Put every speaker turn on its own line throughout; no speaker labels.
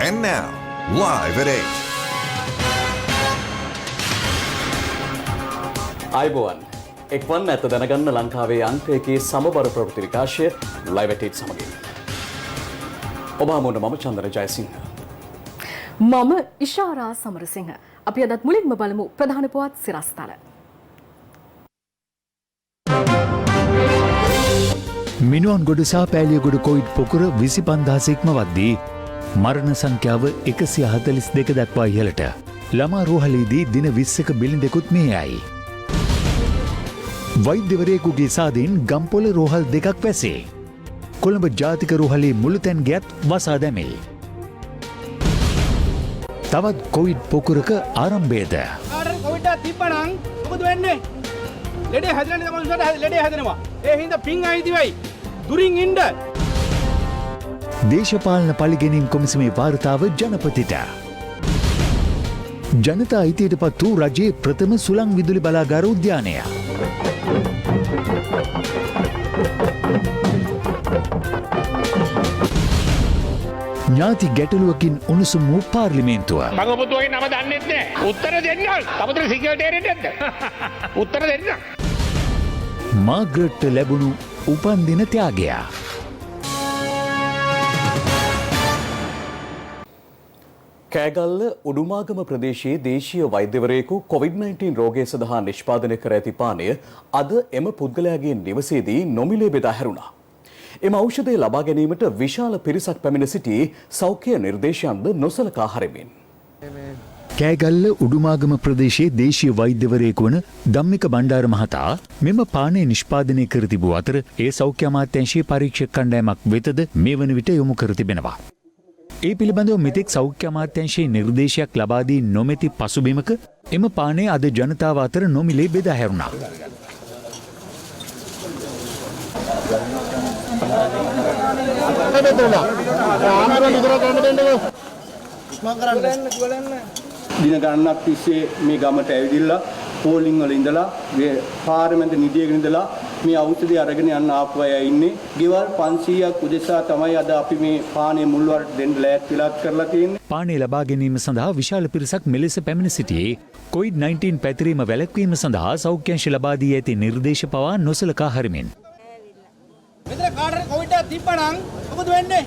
And now, live at 8.
අයිබෝවන් එක්වන් ඇත දැනගන්න ලංකාවේ අංකයකේ සමබර ප්‍රවෘත්ති විකාශය ලයිව් at 8 සමගින් ඔබ හමුවන මම චන්දන ජයසිංහ
මම ඉෂාරා සමරසිංහ අපි අදත් මුලින්ම බලමු ප්‍රධාන පුවත් සිරස්තල
මිනුවන්ගොඩ සහ පෑලියගොඩ කොවිඩ් පොකුර 25,000 ඉක්මවද්දී මරණ සංඛ්‍යාව 142 දක්වා ඉහළට ළමා රෝහලේදී දින 20ක බිලිඳෙකුත් මේ යයි. වෛද්‍යවරයෙකුගේ සාදීන් ගම්පොල රෝහල් දෙකක් වැසේ. කොළඹ ජාතික රෝහලේ මුළුතැන් ගියත් වසා දැමේ. තවත් කොවිඩ් පොකුරක ආරම්භයද.
කොවිඩ් තිබ්බනම් මොකද වෙන්නේ? ලෙඩේ හැදෙන්නේ තමයි ලෙඩේ හැදෙනවා. ඒ හින්දා පිං අයිතිවයි. දුරින් ඉන්න.
දේශපාලන පළිගැනීම් කොමිසමේ වාර්තාව ජනපතිට. ජනතා අයිතියට පත් වූ රජයේ ප්‍රථම සුළං විදුලි බලාගාර උද්‍යානය. ඥාති ගැටලුවකින් උණුසුම් වූ පාර්ලිමේන්තුව.
මම ඔබතුමාගේ නම දන්නෙත් නෑ. උත්තර දෙන්න. තමුතර සිකියුරිටියරේට නැද්ද? උත්තර දෙන්න.
මාග්‍රට්ට ලැබුණු උපන්දින ත්‍යාගය.
කෑගල්ල උඩුමාගම ප්‍රදේශයේ දේශීය වෛද්‍යවරයෙකු COVID-19 රෝගය සඳහා නිෂ්පාදනය කර ඇති පානය අද එම පුද්ගලයාගේ නිවසේදී නොමිලේ බෙදා හැරුණා. එම ඖෂධය ලබා ගැනීමට විශාල පිරිසක් පැමිණ සිටි සෞඛ්‍ය නිර්දේශයන්ද නොසලකා හරිමින්.
කෑගල්ල උඩුමාගම ප්‍රදේශයේ දේශීය වෛද්‍යවරයෙකු වන ධම්මික බණ්ඩාර මහතා මෙම පානය නිෂ්පාදනය කර තිබූ අතර ඒ සෞඛ්‍ය අමාත්‍යාංශයේ පරීක්ෂක කණ්ඩායමක් වෙතද මේ වන විට යොමු කර තිබෙනවා. ඒ පිළිබඳව මෙතෙක් සෞඛ්‍ය අමාත්‍යාංශයේ නිර්දේශයක් ලබා දී නොමැති පසුබිමක එම පානය අද ජනතාව අතර නොමිලේ බෙදා හැරුණා.
දින ගණනක් තිස්සේ මේ ගමට ඇවිදිලා පෝලිං වල ඉඳලා මේ පාර්ලිමේන්ත නිදියක ඉඳලා මේ ඖෂධය අරගෙන යන්න ආපු අය ඉන්නේ. ගෙවල් 500ක් උදෙසා තමයි අද අපි මේ පානේ මුල් වලට දෙන්න ලෑස්තිලා කරලා තියෙන්නේ.
පානේ ලබා ගැනීම සඳහා විශාල පිරිසක් මෙලෙස පැමිණ සිටියේ COVID-19 පැතිරීම වැළැක්වීම සඳහා සෞඛ්‍ය අංශ ලබා දී ඇති නිර්දේශ පවා නොසලකා හරිමින්.
මෙතන කාටරි කොවිඩ් තිබ්බනම් මොකද වෙන්නේ?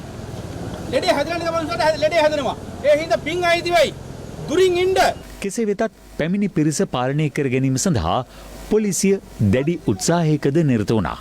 ලෙඩේ හැදෙන්නේ තමයි ලෙඩේ හැදෙනවා. ඒ හින්දා පිං අයිතිවයි. දුරින් ඉන්න.
කෙසේ වෙතත් පැමිණි පිරිස පාලනය කර ගැනීම සඳහා පොලිසිය දැඩි උත්සාහයකද නිරත වුණා.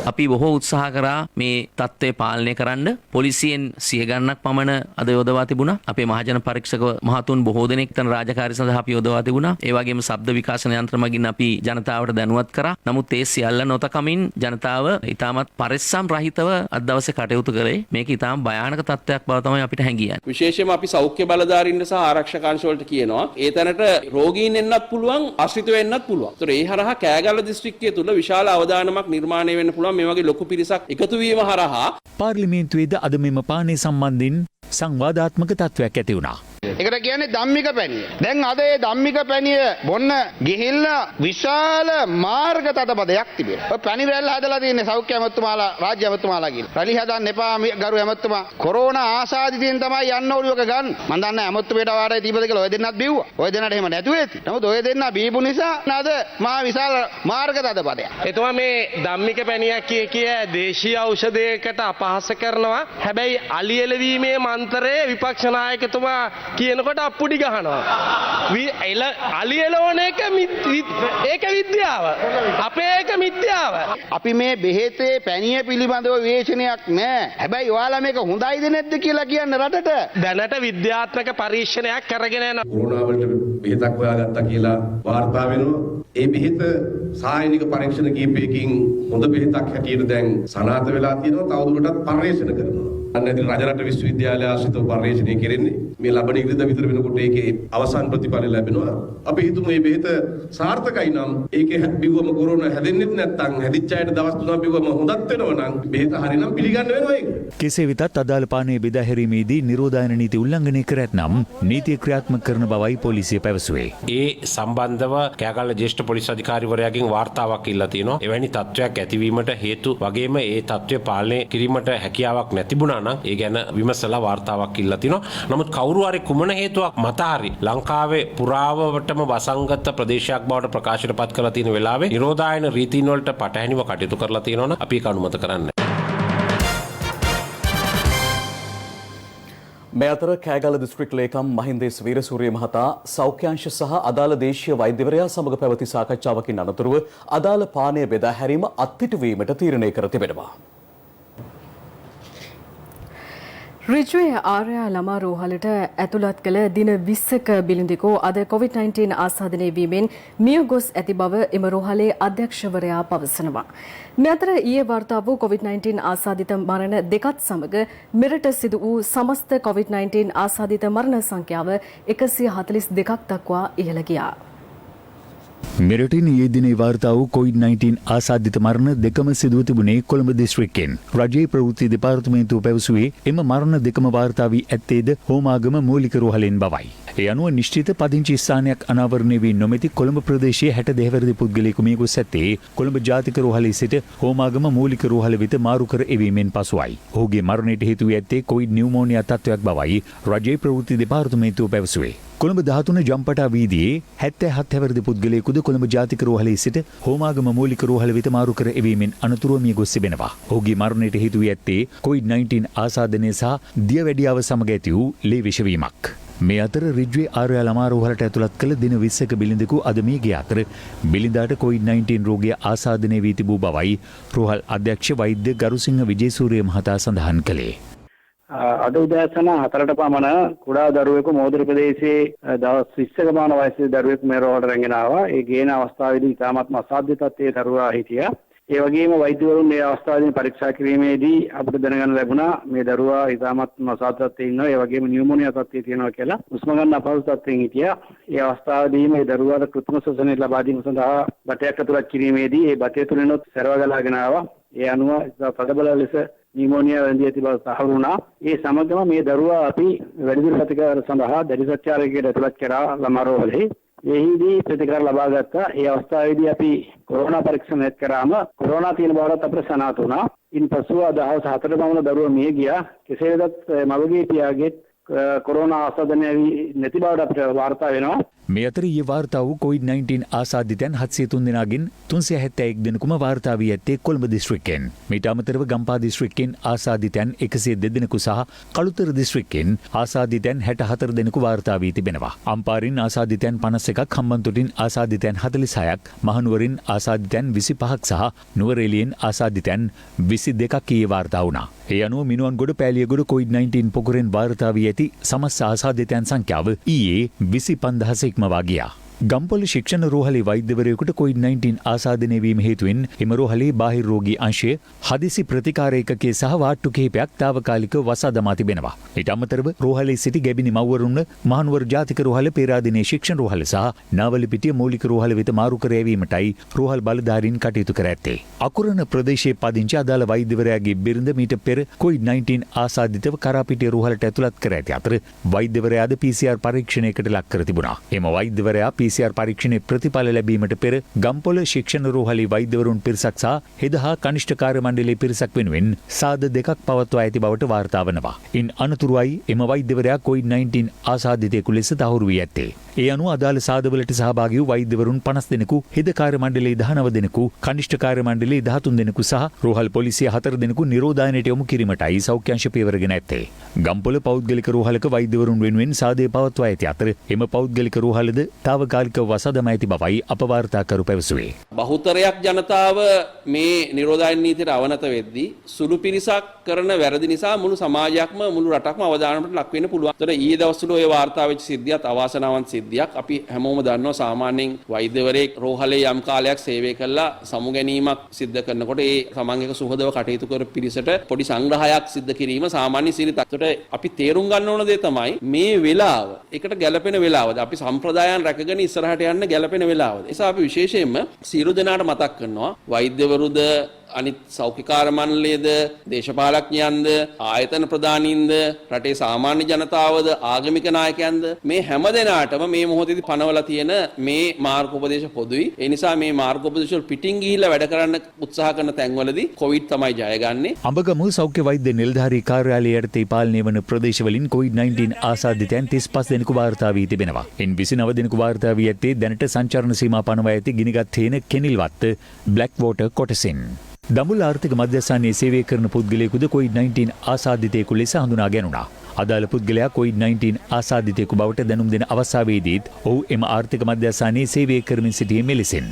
අපි බොහෝ උත්සාහ කරා මේ තත්ත්වය පාලනය කරන්න. පොලිසියෙන් 100 ගණනක් පමණ අද යොදවා තිබුණා. අපේ මහජන පරීක්ෂක මහතුන් බොහෝ දෙනෙක් තන රාජකාරී සඳහා අපි යොදවා තිබුණා. ඒ වගේම ශබ්ද විකාශන යන්ත්‍ර මගින් අපි ජනතාවට දැනුවත් කරා. නමුත් ඒ සියල්ල නොතකමින් ජනතාව ඊටමත් පරිස්සම් රහිතව අද දවසේ කටයුතු කරේ. මේක ඊටම භයානක තත්ත්වයක් බව තමයි අපිට හැඟියන්නේ.
විශේෂයෙන්ම අපි සෞඛ්‍ය බලධාරීන්ට සහ ආරක්ෂක අංශ වලට කියනවා ඒ තැනට රෝගීන් එන්නත් පුළුවන්, ආශ්‍රිත වෙන්නත් පුළුවන්. ඒතර ඒ හරහා කෑගල්ල දිස්ත්‍රික්කය තුල විශාල අවදානමක් නිර්මාණය වෙන්න පුළුවන්. මේ වගේ ලොකු පිරිසක් එකතු වීම හරහා
පාර්ලිමේන්තුවේද අද මෙම පානේ සම්බන්ධයෙන් සංවාදාත්මක තත්ත්වයක් ඇති වුණා.
ඒකට කියන්නේ ධම්මික පැණිය. දැන් අද ඒ ධම්මික පැණිය බොන්න ගිහිල්ලා විශාල මාර්ග තදබදයක් තිබෙනවා. ඔය පැණි රැල්ල හදලා තියෙන්නේ සෞඛ්‍ය ඇමතුමාලා, රාජ්‍ය ඇමතුමාලා කියලා. රැලි හදන්න එපා ගරු ඇමතුමා. කොරෝනා ආසාදිතෙන් තමයි යන්න ඕලියක ගන්න. මම දන්නේ ඇමතුමේට වාඩයි දීපද කියලා ඔය දෙන්නත් බිව්වා. ඔය දෙන්නට එහෙම නැතුව ඇති. නමුත් ඔය දෙන්න බීපු නිසා අද මහා විශාල මාර්ග තදබදයක්.
එතුමා මේ ධම්මික පැණියක් කිය දේශීය ඖෂධයකට අපහාස කරනවා. හැබැයි අලි එළවීමේ මන්ත්‍රයේ විපක්ෂ නායකතුමා කියනකොට අප්පුඩි ගහනවා. අලි එළවන එක ඒක විද්‍යාව. අපේ එක මිත්‍යාව.
අපි මේ බෙහෙතේ පැණිය පිළිබඳව විවේචනයක් නැහැ. හැබැයි ඔයාලා මේක හොඳයිද නැද්ද කියලා කියන්න රටට.
දැනට විද්‍යාත්මක පරීක්ෂණයක් කරගෙන යනවා.
කොරෝනා වලට බෙහෙතක් හොයාගත්තා කියලා වාර්තා වෙනවා. ඒ බෙහෙත සායනික පරීක්ෂණ කීපයකින් හොඳ බෙහෙතක් හැටියට දැන් සනාථ වෙලා තියෙනවා. තවදුරටත් පරීක්ෂණ කරනවා.
අන්න ඉතින් රජරට විශ්වවිද්‍යාලය ආශ්‍රිතව පර්යේෂණය කෙරෙන්නේ. මේ ලබන ඉරිදා විතර වෙනකොට ඒකේ අවසාන ප්‍රතිඵල ලැබෙනවා. අපි හිතමු මේ බෙහෙත සාර්ථකයි නම් ඒකේ බිව්වම කොරෝනා හැදෙන්නෙත් නැත්නම් හැදිච්ච අයට දවස් 3ක් බිව්වම හොඳත් වෙනවා නම් බෙහෙත හරිනම් පිළිගන්න වෙනවා ඒක.
කෙසේ වෙතත් අදාළ පානය බෙදා හැරීමේදී නිරෝධායන නීති උල්ලංඝනය කර ඇතනම් නීතිය ක්‍රියාත්මක කරන බවයි පොලිසිය පැවසුවේ.
ඒ සම්බන්ධව කෑගල්ල ජ්‍යෙෂ්ඨ පොලිස් අධිකාරිවරයාගෙන් වාර්තාවක් ඉල්ලා තියෙනවා. එවැනි තත්ත්වයක් ඇතිවීමට හේතු වගේම ඒ තත්ත්වය පාලනය කිරීමට හැකියාවක් නැතිබුණා නම් ඒ ගැන විමසලා වාර්තාවක් ඉල්ලා තිනවා. නමුත් කවුරු හරි කුමන හේතුවක් මත හරි ලංකාවේ පුරාවටම වසංගත ප්‍රදේශයක් බවට ප්‍රකාශයට පත් කරලා තියෙන වෙලාවේ නිරෝධායන රීතීන් වලට පටහැනිව කටයුතු කරලා තියෙනවනම් අපි ඒක අනුමත කරන්නේ.
මේ අතර කෑගල්ල දිස්ත්‍රික් ලේකම් මහින්දේස් වීරසූරිය මහතා සෞඛ්‍යාංශ සහ අදාළ දේශීය වෛද්‍යවරයා සමග පැවති සාකච්ඡාවකින් අනතුරුව අදාළ පානය බෙදා හැරීම අත්හිටුවීමට තීරණය කර තිබෙනවා.
රිජ්වේ ආර්යා ළමා රෝහලට ඇතුළත් කළ දින 20ක බිලිඳිකෝ අද COVID-19 ආසාදනය වීමෙන් මිය ගොස් ඇති බව එම රෝහලේ අධ්‍යක්ෂවරයා පවසනවා. මේ අතර ඊයේ වාර්තා වූ COVID-19 ආසාදිත මරණ දෙකත් සමග මෙරට සිදු වූ සමස්ත COVID-19 ආසාදිත මරණ සංඛ්‍යාව 142ක් දක්වා ඉහළ ගියා.
මෙරටින් ඊයේ දිනේ වාර්තා වූ COVID-19 ආසාදිත මරණ දෙකම සිදුව තිබුණේ කොළඹ දිස්ත්‍රික්කෙන්. රජයේ ප්‍රවෘත්ති දෙපාර්තමේන්තුව පැවසුවේ එම මරණ දෙකම වාර්තා වී ඇත්තේද හෝමාගම මූලික රෝහලෙන් බවයි. ඒ අනුව නිශ්චිත පදිංචි ස්ථානයක් අනාවරණය වී නොමැති කොළඹ ප්‍රදේශයේ 62 වැනි පුද්ගලයෙකු මිය ගොස් ඇත්තේ කොළඹ ජාතික රෝහලේ සිට හෝමාගම මූලික රෝහල වෙත මාරු කර එවීමෙන් පසුවයි. ඔහුගේ මරණයට හේතු වී ඇත්තේ කොවිඩ් නියුමෝනියා තත්ත්වයක් බවයි රජයේ ප්‍රවෘත්ති දෙපාර්තමේන්තුව පැවසුවේ. කොළඹ 13 ජම්පටා වීදියේ 77 වැනි පුද්ගලයෙකුද කොළඹ ජාතික රෝහලේ සිට හෝමාගම මූලික රෝහල වෙත මාරු කර එවීමෙන් අනතුරුව මිය ගොස් තිබෙනවා. ඔහුගේ මරණයට හේතු වී ඇත්තේ COVID-19 ආසාදනය සහ දියවැඩියාව සමග ඇති වූ ලේ විෂවීමක්. මේ අතර රිජ්වේ ආර්යා ළමා රෝහලට ඇතුළත් කළ දින 20ක බිලිඳකු අද මිය ගිය අතර බිලිඳාට COVID-19 රෝගය ආසාදනය වී තිබූ බවයි රෝහල් අධ්‍යක්ෂ වෛද්‍ය ගරුසිංහ විජේසූරිය මහතා සඳහන් කළේ.
අද උදෑසන 4ට පමණ කුඩා දරුවෙකු මෝදුර ප්‍රදේශයේ දවස් 20ක පමණ වයසේ දරුවෙකු මේ රෝහලට රැගෙන ආවා. ඒ ගේන අවස්ථාවේදී ඉතාමත්ම අසාධ්‍ය තත්ත්වයේ දරුවා හිටියා. ඒ වගේම වෛද්‍යවරුන් මේ අවස්ථාවේදී පරීක්ෂා කිරීමේදී අපිට දැනගන්න ලැබුණා මේ දරුවා ඉතාමත්ම අසාධ්‍ය තත්ත්වයේ ඉන්නවා. ඒ වගේම නියුමෝනියා තත්ත්වයේ තියෙනවා කියලා. හුස්ම ගන්න අපහසු තත්ත්වයෙන් හිටියා. ඒ අවස්ථාවේදී මේ දරුවාට කෘත්‍රිම ශ්වසනය ලබා දීම සඳහා බටයක් ඇතුළත් කිරීමේදී ඒ බටය තුලිනුත් සැරව ගලාගෙන ආවා. ඒ අනුව තදබල ලෙස නියුමෝනියා වැළඳී ඇති බව සාහවු වුණා. ඒ සමගම මේ දරුවා අපි වැඩිදුර ප්‍රතිකාර සඳහා දැඩි සත්‍යාරකයට ඇතුළත් කරා ළමා රෝහලේ. එහිදී ප්‍රතිකාර ලබා ගත්තා. ඒ අවස්ථාවේදී අපි කොරෝනා පරීක්ෂණයක් කරාම කොරෝනා තියෙන බවට අපිට සනාථ වුණා. ඉන්පසුව දවස් 4 පමණ දරුවා මිය ගියා. කෙසේ වෙතත් මවගේ පියාගේ කොරෝනා ආසාදනය නැති බවට අපිට වාර්තා වෙනවා.
මේ අතර ඊයේ වාර්තා වූ COVID-19 ආසාදිතයන් 703 දෙනාගෙන් 371 දෙනෙකුම වාර්තා වී ඇත්තේ කොළඹ දිස්ත්‍රික්කයෙන්. මීට අමතරව ගම්පහ දිස්ත්‍රික්කෙන් ආසාදිතයන් 102 දෙනෙකු සහ කළුතර දිස්ත්‍රික්කෙන් ආසාදිතයන් 64 දෙනෙකු වාර්තා වී තිබෙනවා. අම්පාරින් ආසාදිතයන් 51ක්, හම්බන්තොටින් ආසාදිතයන් 46ක්, මහනුවරින් ආසාදිතයන් 25ක් සහ නුවරඑළියෙන් ආසාදිතයන් 22ක් ඊයේ වාර්තා වුණා. ඒ අනුව මිනුවන්ගොඩ පෑලියගොඩ COVID-19 පොකුරෙන් වාර්තා වී ඇති සමස්ත ආසාදිතයන් සංඛ්‍යාව ඊයේ 25000 ඉක්මවා ගියා. ගම්පොළ ශික්ෂණ රෝහලේ වෛද්‍යවරයෙකුට COVID-19 ආසාදනය වීම හේතුවෙන් එම රෝහලේ බාහිර රෝගී අංශය හදිසි ප්‍රතිකාර ඒකකයේ සහ වාට්ටු කිහිපයක් తాවකාලිකව වසා දමා තිබෙනවා. ඊට අමතරව රෝහලේ සිටි ගැබිනි මව්වරුන්ව මහනුවර ජාතික රෝහල, පේරාදෙණිය ශික්ෂණ රෝහල සහ නාවලපිටිය මූලික රෝහල වෙත මාරු කර යැවීමටයි රෝහල් බලධාරීන් කටයුතු කර ඇත්තේ. අකුරණ ප්‍රදේශයේ පදිංචි අදාළ වෛද්‍යවරයාගේ බිරිඳ මීට පෙර COVID-19 ආසාදිතව කරාපිටිය රෝහලට ඇතුළත් කර ඇති අතර වෛද්‍යවරයාද PCR පරීක්ෂණයකට ලක් කර තිබුණා. එම වෛද්‍යවරයා PCR පරීක්ෂණයේ ප්‍රතිඵල ලැබීමට පෙර ගම්පොළ ශික්ෂණ රෝහලේ වෛද්‍යවරුන් පිරිසක් සහ හෙදහා කනිෂ්ඨ කාර්ය මණ්ඩලයේ පිරිසක් වෙනුවෙන් සාද දෙකක් පවත්වා ඇති බවට වාර්තා වනවා. ඉන් අනතුරුවයි එම වෛද්‍යවරයා COVID-19 ආසාදිතයෙකු ලෙස තහවුරු වී ඇත්තේ. ඒ අනුව අදාළ සාදවලට සහභාගී වූ වෛද්‍යවරුන් 50 දෙනෙකු, හෙද කාර්ය මණ්ඩලයේ 19 දෙනෙකු, කනිෂ්ඨ කාර්ය මණ්ඩලයේ 13 දෙනෙකු සහ රෝහල් පොලිසිය 4 දෙනෙකු නිරෝධායනයට යොමු කිරීමටයි සෞඛ්‍යාංශ පියවරගෙන ඇත්තේ. ගම්පොළ පෞද්ගලික රෝහලක වෛද්‍යවරුන් වෙනුවෙන් සාදය පවත්වා ඇති අතර එම පෞද්ගලික රෝහලද తాවකාලික වසදම ඇති බවයි අප වාර්තාකරු පැවසුවේ.
බහුතරයක් ජනතාව මේ නිරෝධායන නීතියට අවනත වෙද්දී සුළු පිරිසක් කරන වැරදි නිසා මුළු සමාජයක්ම මුළු රටක්ම අවධානයට ලක් වෙන්න පුළුවන්. ඒතර ඊයේ දවස්වල ඔය වාර්තා වෙච්ච සිද්ධියත් අවාසනාවන්ත සිද්ධියක්. සිද්ධියක්. අපි හැමෝම දන්නවා සාමාන්‍යයෙන් වෛද්‍යවරයෙක් රෝහලේ යම් කාලයක් සේවය කළා සමු ගැනීමක් සිද්ධ කරනකොට ඒ සමන් එක සුහදව කටයුතු කර පිරිසට පොඩි සංග්‍රහයක් සිද්ධ කිරීම සාමාන්‍ය සිරිතක්. ඒකට අපි තේරුම් ගන්න ඕන දේ තමයි මේ වෙලාව එකට ගැළපෙන වෙලාවද අපි සම්ප්‍රදායන් රැකගෙන ඉස්සරහට යන්න ගැළපෙන වෙලාවද. ඒ නිසා අපි විශේෂයෙන්ම සියලු දෙනාට මතක් කරනවා වෛද්‍යවරුද අනිත් සෞඛ්‍යකාර මණ්ඩලයේද දේශපාලඥයන්ද ආයතන ප්‍රධානීන්ද රටේ සාමාන්‍ය ජනතාවද ආගමික නායකයන්ද මේ හැම දෙනාටම මේ මොහොතේදී පනවලා තියෙන මේ මාර්ගෝපදේශ පොදුයි. ඒ නිසා මේ මාර්ගෝපදේශ වල පිටින් ගිහිල්ලා වැඩ කරන්න උත්සාහ කරන තැන්වලදී කොවිඩ් තමයි ජයගන්නේ.
අඹගම සෞඛ්‍ය වෛද්‍ය නිලධාරී කාර්යාලය යටතේ පාලනය වන ප්‍රදේශවලින් COVID-19 ආසාදිතයන් 35 දෙනෙකු වාර්තා වී තිබෙනවා. ඉන් 29 දෙනෙකු වාර්තා වී ඇත්තේ දැනට සංචාරණ සීමා පනවා ඇති ගිනිගත් හේන කෙනිල්වත්ත බ්ලැක් වෝටර් කොටසින්. දඹුල්ල ආර්ථික මධ්‍යස්ථානයේ සේවය කරන පුද්ගලයෙකුද COVID-19 ආසාදිතයෙකු ලෙස හඳුනා ගැනුණා. අදාළ පුද්ගලයා COVID-19 ආසාදිතයෙකු බවට දැනුම් දෙන අවස්ථාවේදීත් ඔහු එම ආර්ථික මධ්‍යස්ථානයේ සේවය කරමින් සිටියේ මෙලෙසින්.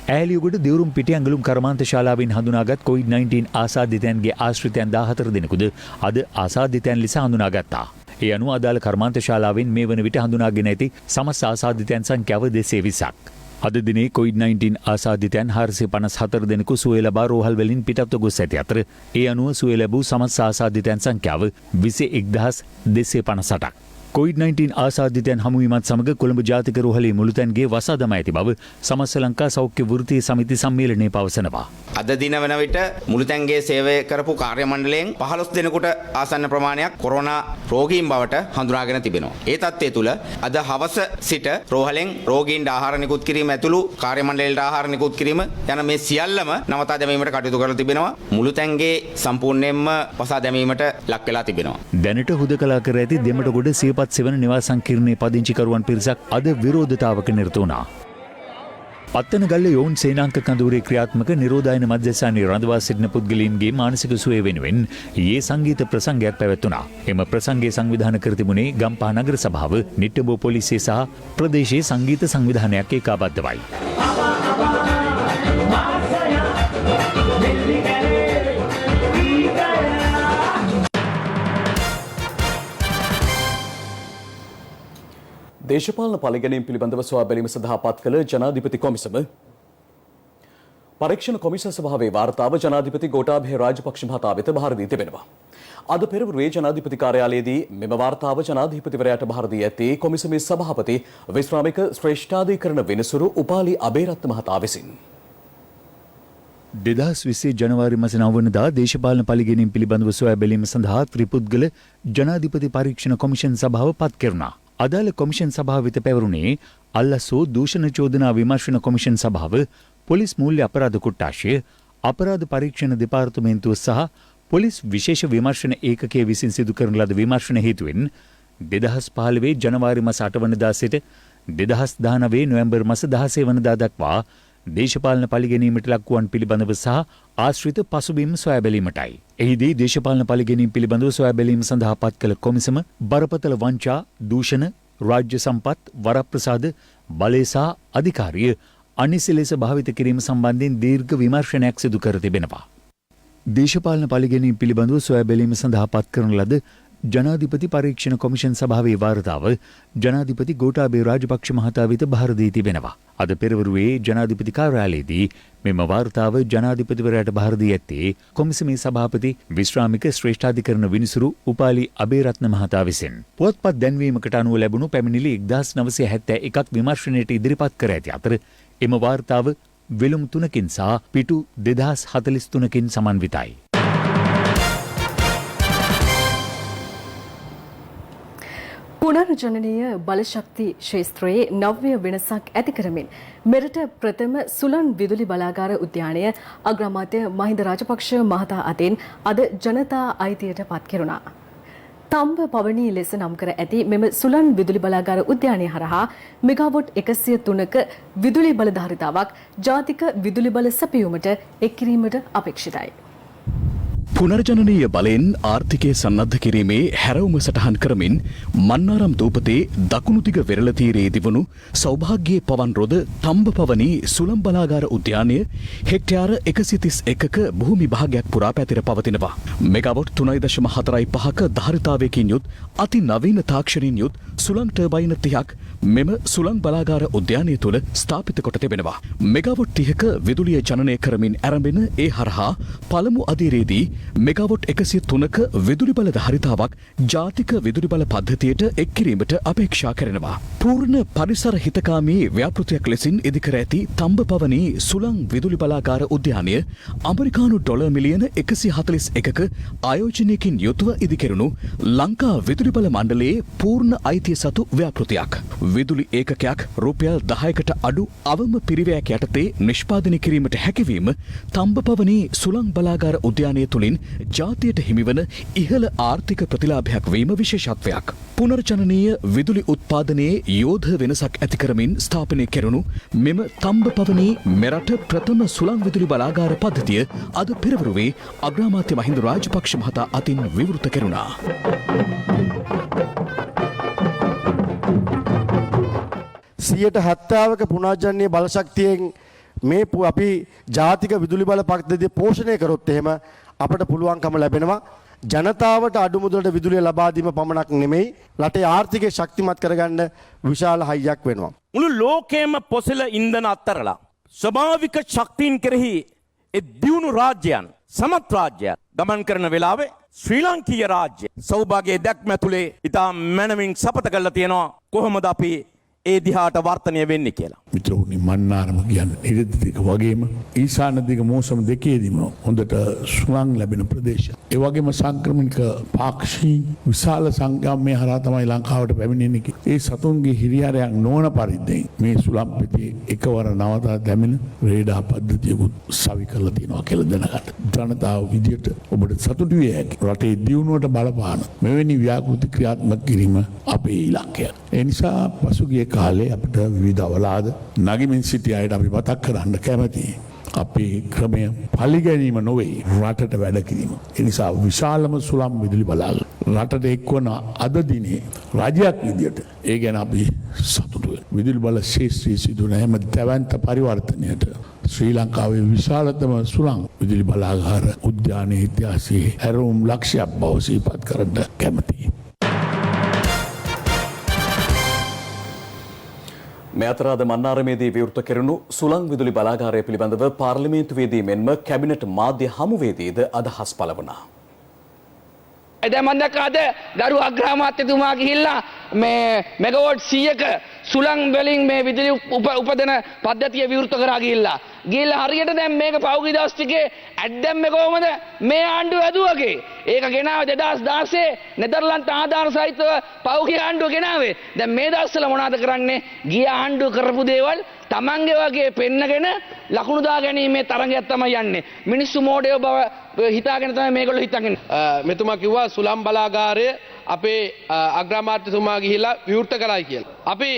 ඈලියගොඩ දෙවුරුම් පිටියංගලුම් කර්මාන්ත ශාලාවෙන් හඳුනාගත් COVID-19 ආසාදිතයන්ගේ ආශ්‍රිතයන් 14 දෙනෙකුද අද ආසාදිතයන් ලෙස හඳුනාගත්තා. ඒ අනුව අදාළ කර්මාන්ත ශාලාවෙන් මේ වන විට හඳුනාගෙන ඇති සමස්ත ආසාදිතයන් සංඛ්‍යාව 220ක්. අද දිනේ COVID-19 ආසාදිතයන් 454 දෙනෙකු සුවය ලබා රෝහල් වලින් පිටත්ව ගොස් ඇති අතර ඒ අනුව සුවය ලැබූ සමස්ත ආසාදිතයන් සංඛ්‍යාව 21258ක්. COVID-19 ආසාදිතයන් හමුවීමත් සමග කොළඹ ජාතික රෝහලේ මුළුතැන්ගේ වසා දමා ඇති බව සමස්ත ලංකා සෞඛ්‍ය වෘත්තීය සමිති සම්මේලනයේ පවසනවා.
අද දින වන විට මුළුතැන්ගේ සේවය කරපු කාර්ය මණ්ඩලයෙන් 15 දෙනෙකුට ආසන්න ප්‍රමාණයක් කොරෝනා රෝගීන් බවට හඳුනාගෙන තිබෙනවා. ඒ තත්ත්වය තුළ අද හවස සිට රෝහලෙන් රෝගීන්ට ආහාර නිකුත් කිරීම ඇතුළු කාර්ය මණ්ඩලයට ආහාර නිකුත් කිරීම යන මේ සියල්ලම නවතා දැමීමට කටයුතු කරලා තිබෙනවා. මුළුතැන්ගේ සම්පූර්ණයෙන්ම වසා දැමීමට ලක් වෙලා තිබෙනවා.
දැනට හුදකලා කර ඇති දෙමටගොඩ සියපත් සෙවන නිවාස සංකීර්ණයේ පදිංචිකරුවන් පිරිසක් අද විරෝධතාවක නිරත වුණා. පත්තනගල්ල යෝන් සේනාංක කඳවුරේ ක්‍රියාත්මක නිරෝධායන මධ්‍යස්ථානයේ රඳවා සිටින පුද්ගලයන්ගේ මානසික සුවය වෙනුවෙන් ඊයේ සංගීත ප්‍රසංගයක් පැවැත්වුණා. එම ප්‍රසංගයේ සංවිධානය කර තිබුණේ ගම්පහ නගර සභාව, නිට්ටඹුව පොලිසිය සහ ප්‍රදේශීය සංගීත සංවිධානයක් ඒකාබද්ධවයි.
දේශපාලන පළිගැනීම් පිළිබඳව සොයා බැලීම සඳහා පත් කළ ජනාධිපති කොමිසම පරීක්ෂණ කොමිසම් සභාවේ වාර්තාව ජනාධිපති ගෝඨාභය රාජපක්ෂ මහතා වෙත බහර දී තිබෙනවා. අද පෙරවරුවේ ජනාධිපති කාර්යාලයේදී මෙම වාර්තාව ජනාධිපතිවරයාට බහර දී ඇත්තේ කොමිසමේ සභාපති විශ්‍රාමික ශ්‍රේෂ්ඨාධිකරණ විනිසුරු උපාලි අබේරත්න මහතා විසින්.
2020 ජනවාරි මාස 9 වනදා දේශපාලන පළිගැනීම් පිළිබඳව සොයා බැලීම සඳහා ත්‍රිපුද්ගල ජනාධිපති පරීක්ෂණ කොමිෂන් සභාව පත් කෙරුණා. අදාළ කොමිෂන් සභාව වෙත පැවරුණේ අල්ලසෝ දූෂණ චෝදනා විමර්ශන කොමිෂන් සභාව, පොලිස් මූල්‍ය අපරාධ කොට්ටාශය, අපරාධ පරීක්ෂණ දෙපාර්තමේන්තුව සහ පොලිස් විශේෂ විමර්ශන ඒකකයේ විසින් සිදු කරන ලද විමර්ශන හේතුවෙන් 2015 ජනවාරි මාස 8 වනදා සිට 2019 නොවැම්බර් මාස 16 වනදා දක්වා දේශපාලන පළිගැනීමට ලක්වුවන් පිළිබඳව සහ ආශ්‍රිත පසුබිම් සොයා බැලීමටයි. එහිදී දේශපාලන පළිගැනීම් පිළිබඳව සොයා බැලීම සඳහා පත් කළ කොමිසම බරපතල වංචා, දූෂණ, රාජ්‍ය සම්පත්, වරප්‍රසාද, බලය සහ අධිකාරිය අනිසි ලෙස භාවිත කිරීම සම්බන්ධයෙන් දීර්ඝ විමර්ශනයක් සිදු කර තිබෙනවා. දේශපාලන පළිගැනීම් පිළිබඳව සොයා බැලීම සඳහා පත් කරන ලද ජනාධිපති පරීක්ෂණ කොමිෂන් සභාවේ වාර්තාව ජනාධිපති ගෝඨාභය රාජපක්ෂ මහතා වෙත බහර දී තිබෙනවා. අද පෙරවරුවේ ජනාධිපති කාර්යාලයේදී මෙම වාර්තාව ජනාධිපතිවරයාට බහර දී ඇත්තේ කොමිසමේ සභාපති විශ්‍රාමික ශ්‍රේෂ්ඨාධිකරණ විනිසුරු උපාලි අබේරත්න මහතා විසින්. පුවත්පත් දැන්වීමකට අනුව ලැබුණු පැමිණිලි 1971ක් විමර්ශනයට ඉදිරිපත් කර ඇති අතර එම වාර්තාව වෙළුම් 3කින් සහ පිටු 2043කින් සමන්විතයි.
පුනර්ජනනීය බලශක්ති ක්ෂේත්‍රයේ නව්‍ය වෙනසක් ඇති කරමින් මෙරට ප්‍රථම සුළං විදුලි බලාගාර උද්‍යානය අග්‍රාමාත්‍ය මහින්ද රාජපක්ෂ මහතා අතින් අද ජනතා අයිතියට පත් කෙරුණා. තම්බ පවණී ලෙස නම් කර ඇති මෙම සුළං විදුලි බලාගාර උද්‍යානය හරහා මෙගාවොට් 103ක විදුලි බලධාරිතාවක් ජාතික විදුලි බල සැපයුමට එක් කිරීමට අපේක්ෂිතයි.
පුනර්ජනනීය බලෙන් ආර්ථිකය සන්නද්ධ කිරීමේ හැරවුම සටහන් කරමින් මන්නාරම් දූපතේ දකුණුදිග වෙරළ තීරයේ දිවුණු සෞභාග්‍යයේ පවන් රොද තම්බපවණී සුළං බලාගාර උද්‍යානය හෙක්ටයාර 131ක භූමි භාගයක් පුරා පැතිර පවතිනවා. මෙගාවොට් 3.45ක ධාරිතාවයකින් යුත් අති නවීන තාක්ෂණින් යුත් සුළං ටර්බයින 30ක් මෙම සුළං බලාගාර උද්‍යානය තුළ ස්ථාපිත කොට තිබෙනවා. මෙගාවොට් 30ක විදුලිය ජනනය කරමින් ආරම්භෙන ඒ හරහා පළමු අදියරේදී මෙගාවොට් 103ක විදුලි බල ධාරිතාවක් ජාතික විදුලි බල පද්ධතියට එක් කිරීමට අපේක්ෂා කරනවා. පූර්ණ පරිසර හිතකාමී ව්‍යාපෘතියක් ලෙසින් ඉදිකර ඇති තම්බපවනී සුළං විදුලි බලාගාර උද්‍යානය ඇමරිකානු ඩොලර් මිලියන 141ක ආයෝජනයකින් යුතුව ඉදිකෙරුණු ලංකා විදුලි බල මණ්ඩලයේ පූර්ණ අයිතිය සතු ව්‍යාපෘතියක්. විදුලි ඒකකයක් රුපියල් 10කට අඩු අවම පිරිවැයක් යටතේ නිෂ්පාදනය කිරීමට හැකිවීම තම්බපවනී සුළං බලාගාර උද්‍යානය තුළින් ජාතියට හිමිවන ඉහළ ආර්ථික ප්‍රතිලාභයක් වීම විශේෂත්වයක්. පුනර්ජනනීය විදුලි උත්පාදනයේ යෝධ වෙනසක් ඇති කරමින් ස්ථාපනය කෙරුණු මෙම තම්බපවනී මෙරට ප්‍රථම සුළං විදුලි බලාගාර පද්ධතිය අද පෙරවරුවේ අග්‍රාමාත්‍ය මහින්ද රාජපක්ෂ මහතා අතින් විවෘත කෙරුණා.
70%ක පුනර්ජනනීය බලශක්තියෙන් මේ අපි ජාතික විදුලි බල පද්ධතිය පෝෂණය කරොත් එහෙම අපට පුළුවන්කම ලැබෙනවා ජනතාවට අඩු මුදලට විදුලිය ලබා දීම පමණක් නෙමෙයි රටේ ආර්ථිකය ශක්තිමත් කරගන්න විශාල හයියක් වෙනවා.
මුළු ලෝකයේම පොසිල ඉන්ධන අත්තරලා ස්වභාවික ශක්තියින් කෙරෙහි දියුණු රාජ්‍යයන් සමත් රාජ්‍යයන් ගමන් කරන වෙලාවේ ශ්‍රී ලාංකීය රාජ්‍ය සෞභාග්‍ය දැක්ම ඇතුලේ ඉතා මැනවින් සපත කරලා තියෙනවා කොහොමද අපි ඒ දිහාට වර්තනය වෙන්නේ කියලා.
මිත්‍රෝනි මන්නාරම කියන්නේ ඉරිදි දිග වගේම ඊශාන දිග මෝසම දෙකේදීම හොඳට සුළං ලැබෙන ප්‍රදේශ. ඒ වගේම සංක්‍රමණික පාක්ෂීන් විශාල සංගමයේ හරහා තමයි ලංකාවට පැමිණෙන්නේ. ඒ සතුන්ගේ හිරියාරයක් නොවන පරිද්දෙන් මේ සුළං පිටි එකවර නවතා දැමෙන රේඩාර් පද්ධතියකුත් සවි කරලා තියෙනවා කියලා දැනගන්න. ජනතාව විදියට ඔබට සතුටු විය හැකි. රටේ දියුණුවට බලපාන මෙවැනි ව්‍යාපෘති ක්‍රියාත්මක කිරීම අපේ ඉලක්කය. ඒ නිසා පසුගිය කාලේ අපිට විවිධ අවලාද නගමින් සිටි අයට අපි මතක් කරන්න කැමතියි. අපේ ක්‍රමය පරිගැනීම නොවේ රටට වැඩ කිරීම. ඒ නිසා විශාලම සුළං විදුලි බලාගාර රටට එක්වන අද දිනේ රජයක් විදියට ඒ ගැන අපි සතුටු වෙනවා. විදුලි බල ශේෂ්ත්‍රයේ සිදුවන හැම දැවැන්ත පරිවර්තනයට ශ්‍රී ලංකාවේ විශාලතම සුළං විදුලි බලාගාර උද්‍යානයේ ඉතිහාසයේ හැරවුම් ලක්ෂයක් බව සිහිපත් කරන්න කැමතියි.
මේ අතර අද මන්නාරමේදී විවෘත කෙරුණු සුළං විදුලි බලාගාරය පිළිබඳව පාර්ලිමේන්තුවේදී මෙන්ම කැබිනට් මාධ්‍ය හමුවේදීද අදහස් පළ වුණා.
දැන් මම දැක්කා අද ගරු අග්‍රාමාත්‍යතුමා ගිහිල්ලා මේ මෙගාවොට් 100ක සුළං වලින් මේ විදුලි උපදන පද්ධතිය විවෘත කරා ගිහිල්ලා හරියට දැන් මේක පෞගි දවස් ටිකේ ඇඩ්ඩැම්මේ කොහමද මේ ආණ්ඩුව ඇදුවගේ ඒක ගෙනාව 2016 නෙදර්ලන්ත ආධාර සහිතව පෞගි ආණ්ඩුව ගෙනාවේ දැන් මේ දවස්වල මොනවද කරන්නේ ගිය ආණ්ඩුව කරපු දේවල් තමන්ගේ වගේ පෙන්නගෙන ලකුණු දා ගැනීමේ තරඟයක් තමයි යන්නේ මිනිස්සු මෝඩයෝ බව හිතාගෙන තමයි මේගොල්ලෝ හිතන්නේ
මෙතුමා කිව්වා සුළං බලාගාරය අපේ අග්‍රාමාත්‍යතුමා ගිහිල්ලා විවෘත කරයි කියලා. අපි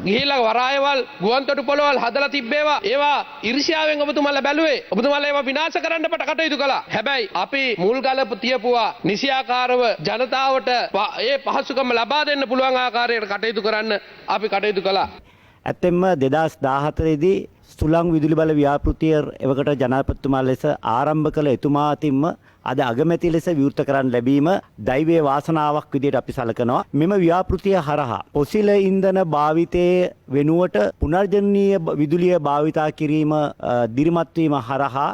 ගිහිල්ලා වරායවල් ගුවන්තොටු පොළවල් හදලා තිබ්බේවා. ඒවා ඉරිසියාවෙන් ඔබතුමාලා බැලුවේ. ඔබතුමාලා ඒවා විනාශ කරන්න කටයුතු කළා. හැබැයි අපි මුල්ගල තියපුවා නිසියාකාරව ජනතාවට ඒ පහසුකම් ලබා දෙන්න පුළුවන් ආකාරයට කටයුතු කරන්න අපි කටයුතු කළා.
ඇත්තෙන්ම 2014 දී සුළං විදුලි බල ව්‍යාපෘතිය එවකට ජනාධිපතිතුමා ලෙස ආරම්භ කළ එතුමා අතින්ම අද අගමැති ලෙස විවෘත කරන්න ලැබීම දෛවයේ වාසනාවක් විදිහට අපි සලකනවා. මෙම ව්‍යාපෘතිය හරහා පොසිල ඉන්ධන භාවිතයේ වෙනුවට පුනර්ජනනීය විදුලිය භාවිතා කිරීම දිරිමත් වීම හරහා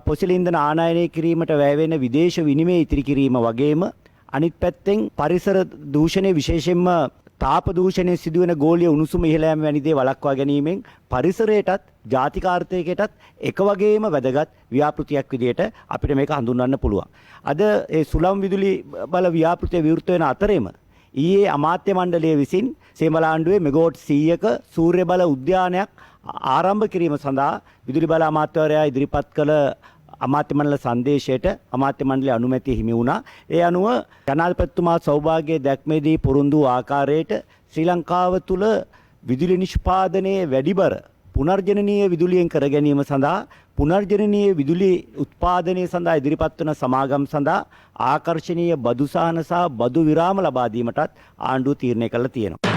පොසිල ඉන්ධන ආනයනය කිරීමට වැය වෙන විදේශ විනිමය ඉතිරි කිරීම වගේම අනිත් පැත්තෙන් පරිසර දූෂණය විශේෂයෙන්ම තාප දූෂණය සිදුවෙන ගෝලීය උණුසුම ඉහළ යාම වැනි දේ වළක්වා ගැනීමෙන් පරිසරයටත් ජාතික ආර්ථිකයටත් එක වගේම වැදගත් ව්‍යාපෘතියක් විදිහට අපිට මේක හඳුන්වන්න පුළුවන්. අද ඒ සුළං විදුලි බල ව්‍යාපෘතිය විවෘත වෙන අතරේම ඊයේ අමාත්‍ය මණ්ඩලය විසින් සේමල ආණ්ඩුවේ මෙගාවොට් 100ක සූර්ය බල උද්‍යානයක් ආරම්භ කිරීම සඳහා විදුලි බල අමාත්‍යවරයා ඉදිරිපත් කළ අමාත්‍ය මණ්ඩල සංදේශයට අමාත්‍ය මණ්ඩලයේ අනුමැතිය හිමි වුණා. ඒ අනුව ජනාධිපතිතුමා සෞභාග්‍ය දැක්මේදී පොරොන්දු ආකාරයට ශ්‍රී ලංකාව තුළ විදුලි නිෂ්පාදනයේ වැඩිබර පුනර්ජනනීය විදුලියෙන් කර ගැනීම සඳහා පුනර්ජනනීය විදුලි උත්පාදනය සඳහා ඉදිරිපත් වන සමාගම් සඳහා ආකර්ශනීය බදු සහන සහ බදු විරාම ලබා දීමටත් ආණ්ඩුව තීරණය කළා තියෙනවා.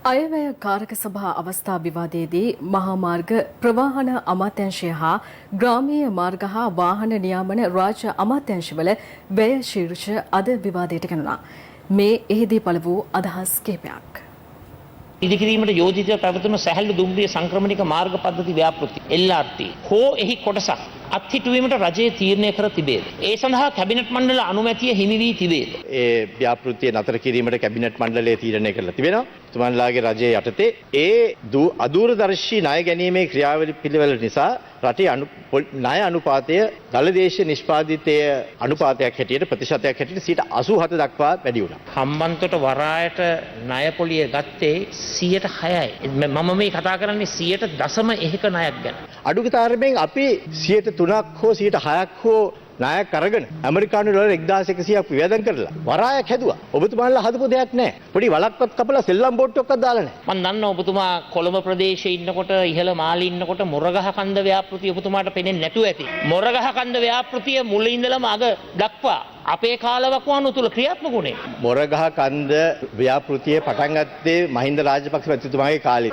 අයවැය කාරක සභා අවස්ථා විවාදයේදී මහා මාර්ග ප්‍රවාහන අමාත්‍යාංශය හා ග්‍රාමීය මාර්ග හා වාහන නියාමන රාජ්‍ය අමාත්‍යාංශවල වැය ශීර්ෂ අද විවාදයට ගැනුණා. මේ එහිදී පළ වූ අදහස් කිහිපයක්.
ඉදිකිරීමට යෝජිතව පැවතුණු සැහැල්ලු දුම්රිය සංක්‍රමණික මාර්ග පද්ධති ව්‍යාපෘති LRT හෝ එහි කොටසක් අත්හිටුවීමට රජය තීරණය කර තිබේද? ඒ සඳහා කැබිනට් මණ්ඩල අනුමැතිය හිමි වී තිබේද?
ඒ ව්‍යාපෘතිය නතර කිරීමට කැබිනට් මණ්ඩලය තීරණය කරලා තිබෙනවා. තුමන්ලාගේ රජයේ යටතේ ඒ අදූරදර්ශී ණය ගැනීමේ ක්‍රියාවලි පිළිවෙල නිසා රටේ ණය අනුපාතය දළදේශ නිෂ්පාදිතය අනුපාතයක් හැටියට ප්‍රතිශතයක් හැටියට 87 දක්වා වැඩි වුණා.
හම්බන්තොට වරායට ණය පොලිය ගත්තේ 6%යි. මම මේ කතා කරන්නේ 0.1ක ණයක් ගැන.
අඩු තරමෙන් අපි 3% හෝ 6% හෝ ණයක් අරගෙන ඇමරිකානු ඩොලර් 1100ක් වියදම් කරලා වරායක් හැදුවා. ඔබතුමාලා හදපු දෙයක් නැහැ. පොඩි වලක්වත් කපලා සෙල්ලම් බෝට්ටුවක්වත් දාලා නැහැ.
මම දන්නවා ඔබතුමා කොළඹ ප්‍රදේශයේ ඉන්නකොට ඉහළ මාළේ ඉන්නකොට මොරගහ කන්ද ව්‍යාපෘතිය ඔබතුමාට පේන්නේ නැතුව ඇති. මොරගහ කන්ද ව්‍යාපෘතිය මුල ඉඳලම අග දක්වා අපේ කාලවකවානුව තුල ක්‍රියාත්මක වුණේ.
මොරගහ කන්ද ව්‍යාපෘතිය පටන් ගත්තේ මහින්ද රාජපක්ෂ මැතිතුමාගේ කාලේ.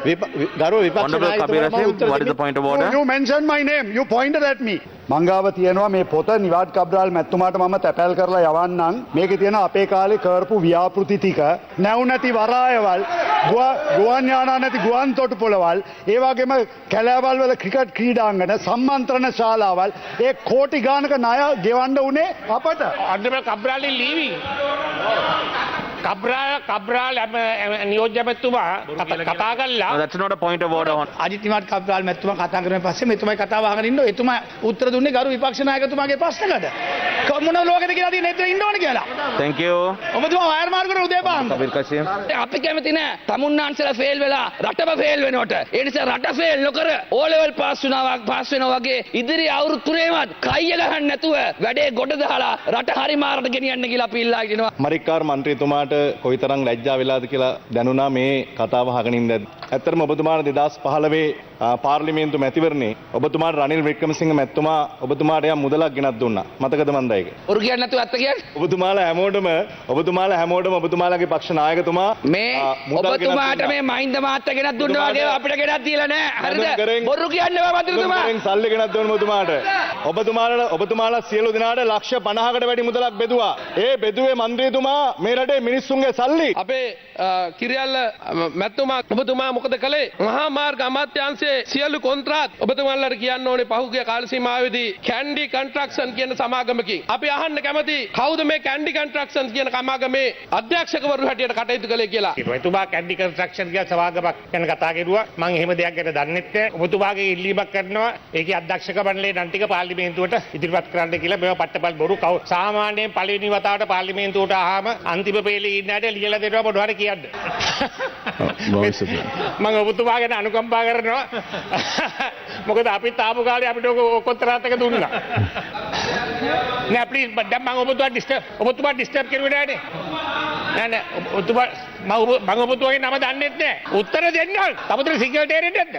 ගරුව විපක්ෂ
නායකතුමා You mentioned my name. You pointed at me. මංගාව තියෙනවා මේ පොත නිවාඩ් කබ්‍රාල් මැතිතුමාට මම තැපැල් කරලා යවන්නම්. මේකේ තියෙන අපේ කාලේ කරපු ව්‍යාපෘති ටික නැව් නැති වරායවල් ගුවන් යානා නැති ගුවන් තොටුපළවල් ඒ වගේම කැලෑවල් වල ක්‍රිකට් ක්‍රීඩාංගන සම්මන්ත්‍රණ ශාලාවල් ඒ කෝටි ගානක ණය ගෙවන්න උනේ අපට.
Honorable Cabral is leaving. Cabral නියෝජ්‍ය මැතිතුමා කතා කළා.
That's not a point of order.
Ajith Nivard Cabraal මැතිතුමා කතා කරන පස්සේ මෙතුමයි කතාව අහගෙන ඉන්නෝ. එතුමා උත්තර දුන්නේ ගරු විපක්ෂ නායකතුමාගේ ප්‍රශ්නකට. මොන ලෝකෙද කියලා තියෙන එතන ඉන්න ඕනේ කියලා.
Thank you.
ඔබතුමා වයර් මාර්ග කරන උදේ පාන්දර.
කබීර් කසිම්.
අපි කැමති නෑ තමුන්නාන්සලා ෆේල් වෙලා රටම ෆේල් වෙනවට. ඒ නිසා රට ෆේල් නොකර O level පාස් වෙනවා වගේ ඉදිරි අවුරුදු තුනේවත් කයිය ගහන්න නැතුව වැඩේ ගොඩ දාලා රට හරි මාරට ගෙනියන්න කියලා අපි ඉල්ලා හිටිනවා.
මරික්කාර් මන්ත්‍රීතුමාට කොයිතරම් ලැජ්ජා වෙලාද කියලා දැනුණා මේ කතාව අහගෙන ඉඳද්දි. ඇත්තටම ඔබතුමාට 2015 පාර්ලිමේන්තු මැතිවරණේ ඔබතුමාට රනිල් වික්‍රමසිංහ මැතිතුමා ඔබතුමාට යම් මුදලක් ගෙනත් දුන්නා. මතකද මන්ද ඒක?
ඔරු කියන්නේ නැතුව ඇත්ත කියන්නේ?
ඔබතුමාලා හැමෝටම ඔබතුමාලාගේ පක්ෂ නායකතුමා
මේ ඔබතුමාට මේ මහින්ද මාත්‍යා ගෙනත් දුන්නා වගේ අපිට ගෙනත් දීලා නැහැ. හරිද? බොරු කියන්නේ බා මන්ත්‍රීතුමා.
සල්ලි ගෙනත් දුන්න ඔබතුමාලා සියලු දෙනාට ලක්ෂ 50කට වැඩි මුදලක් බෙදුවා. ඒ බෙදුවේ මන්ත්‍රීතුමා මේ රටේ මිනිස්සුන්ගේ සල්ලි.
අපේ කිරියල්ල මැතිතුමා ඔබතුමා මොකද කළේ? මහා මාර්ග අමාත්‍යාංශයේ සියලු කොන්ත්‍රාත් ඔබතුමාලාට කියන්න ඕනේ පහුගිය කාල සීමාවේදී කැන්ඩි කන්ස්ට්‍රක්ෂන් කියන සමාගමකින් අපි අහන්න කැමති කවුද මේ කැන්ඩි කන්ස්ට්‍රක්ෂන් කියන සමාගමේ අධ්‍යක්ෂකවරු හැටියට කටයුතු කළේ කියලා.
ඔබතුමා කැන්ඩි කන්ස්ට්‍රක්ෂන් කියන සමාගමක් ගැන කතා කරුවා. මම එහෙම දෙයක් ගැන දන්නේ නැහැ. ඔබතුමාගේ ඉල්ලීමක් කරනවා ඒකේ අධ්‍යක්ෂක මණ්ඩලයේ නම් ටික පාර්ලිමේන්තුවට ඉදිරිපත් කරන්න කියලා. මේවා පට්ටපල් බොරු. සාමාන්‍යයෙන් පළවෙනි වතාවට පාර්ලිමේන්තුවට ආවම අන්තිම පේලේ ඉන්නට ලියලා දෙනවා මොනවද කියන්න. මම ඔබතුමා ගැන අනුකම්පා කරනවා. මොකද අපිත් ආපු කාලේ අපිට කොන්ත්‍රාත් එක දුන්නා. නෑ ප්ලීස් දැන් මම ඔබතුමා ඩිස්ටර්බ් කරුවේ නෑනේ. නෑ ඔබතුමා මම ඔබතුමාගේ නම දන්නෙත් නෑ. උත්තර දෙන්න. තමුතර සිකල්ටේරියට දෙන්න.